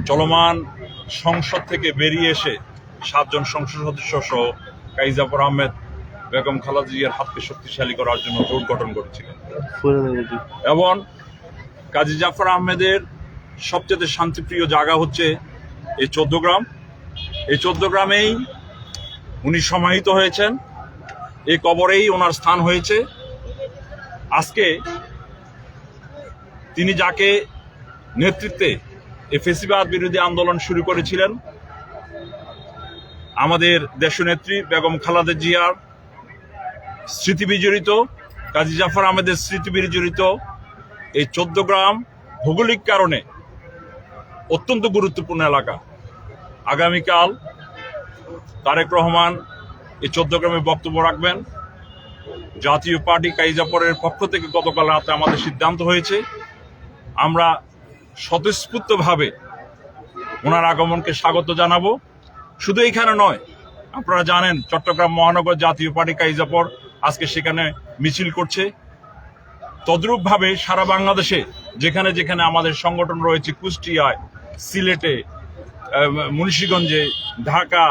চলমান সংসদ থেকে বেরিয়ে এসে 7 জন সংসদ সদস্য সহ কাজী জাফর আহমেদ বেগম খালেদা জিয়ার হাতকে শক্তিশালী করার জন্য জোট গঠন করেছিলেন এবং কাজী জাফর আহমেদের সবচেয়ে শান্তিপ্রিয় জায়গা হচ্ছে এই 14 গ্রাম। এই 14 গ্রামেই উনি সমাহিত হয়েছেন, এই কবরেই ওনার স্থান হয়েছে। আজকে তিনি যাকে নেতৃত্বে এই ফেসিবাদ বিরোধী আন্দোলন শুরু করেছিলেন, আমাদের দেশনেত্রী বেগম খালেদা জিয়ার স্মৃতি বিজড়িত, কাজী জাফর আহমেদের স্মৃতি বিজড়িত এই 14 গ্রাম ভৌগোলিক কারণে অত্যন্ত গুরুত্বপূর্ণ এলাকা। আগামীকাল তারেক রহমান এই 14 গ্রামে বক্তব্য রাখবেন। জাতীয় পার্টি কাজী জাফরের পক্ষ থেকে গতকাল রাতে আমাদের সিদ্ধান্ত হয়েছে, আমরা স্বতঃস্ফূর্তভাবে ওনার আগমনকে স্বাগত জানাবো। শুধু এখানে নয়, আপনারা জানেন চট্টগ্রাম মহানগর জাতীয় পার্টি কাজী জাফর আজকে সেখানে মিছিল করছে। তদ্রূপভাবে সারা বাংলাদেশে যেখানে যেখানে আমাদের সংগঠন রয়েছে, কুষ্টিয়ায়, সিলেটে, মুন্সিগঞ্জে, ঢাকা,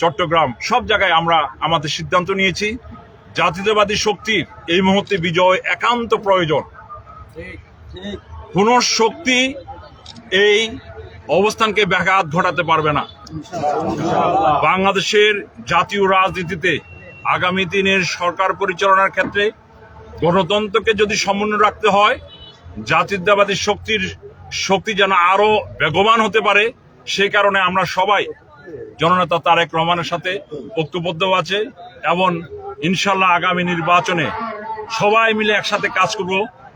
চট্টগ্রাম, সব জায়গায় আমরা আমাদের সিদ্ধান্ত নিয়েছি জাতীয়তাবাদী শক্তির এই মুহূর্তে বিজয় একান্ত প্রয়োজন। কোন শক্তি এই অবস্থানকে ব্যাঘাত ঘটাতে পারবে না। বাংলাদেশের জাতীয় রাজনীতিতে আগামী দিনের সরকার পরিচালনার ক্ষেত্রে গণতন্ত্রকে যদি সমুন্নয় রাখতে হয়, জাতীয়তাবাদী শক্তি যেন আরো বেগবান হতে পারে, সেই কারণে আমরা সবাই জননেতা তারেক রহমানের সাথে ঐক্যবদ্ধ আছে এবং ইনশাল্লাহ আগামী নির্বাচনে সবাই মিলে একসাথে কাজ করব,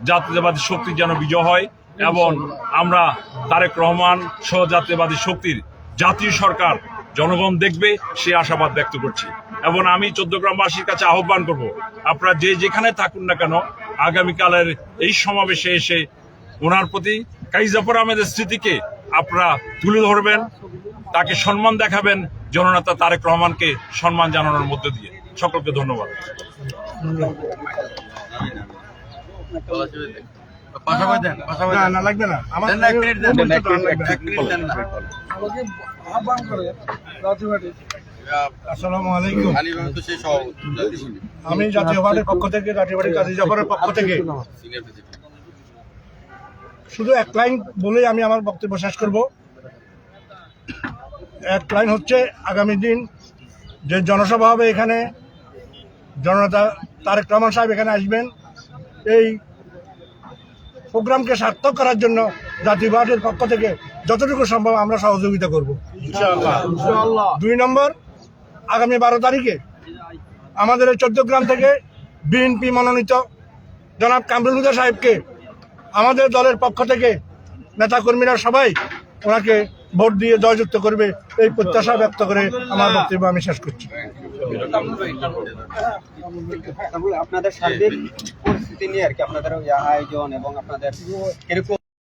জাতীয়তাবাদী শক্তি যেন বিজয় হয় এবং আমরা তারেক রহমান সহ জাতীয়তাবাদী শক্তির জাতীয় সরকার জনগণ দেখবে, সে আশাবাদ ব্যক্ত করছি। এবং আমি 14 গ্রামবাসীর কাছে আহ্বান করব, আপনারা যে যেখানে থাকুন না কেন, আগামীকালের এই সমাবেশে এসে ওনার প্রতি কাজী জাফর আহমেদের স্মৃতিকে আপনারা তুলে ধরবেন, তাকে সম্মান দেখাবেন, জননেতা তারেক রহমানকে সম্মান জানানোর মধ্য দিয়ে। সকলকে ধন্যবাদ। আসসালামু আলাইকুম। আমি জাতীয় পার্টির পক্ষ থেকে, জাতীয় পার্টি কাজী জাফরের পক্ষ থেকে শুধু এক লাইন বলেই আমি আমার বক্তব্য শেষ করব। এক লাইন হচ্ছে, আগামী দিন যে জনসভা হবে এখানে জননেতা তারেক রহমান সাহেব এখানে আসবেন। এই প্রোগ্রামকে সার্থক করার জন্য জাতীয় পার্টির পক্ষ থেকে যতটুকু সম্ভব আমরা সহযোগিতা করব ইনশাআল্লাহ। 2 নম্বর, আগামী 12 তারিখে আমাদের এই 14 গ্রাম থেকে বিএনপি মনোনীত জনাব কামরুল হুদা সাহেবকে আমাদের দলের পক্ষ থেকে নেতাকর্মীরা সবাই ওনাকে ভোট দিয়ে জয়যুক্ত করবে, এই প্রত্যাশা ব্যক্ত করে আমার বক্তব্য আমি শেষ করছি। আপনাদের সার্বিক পরিস্থিতি নিয়ে আর কি, আপনাদের আয়োজন এবং আপনাদের এরকম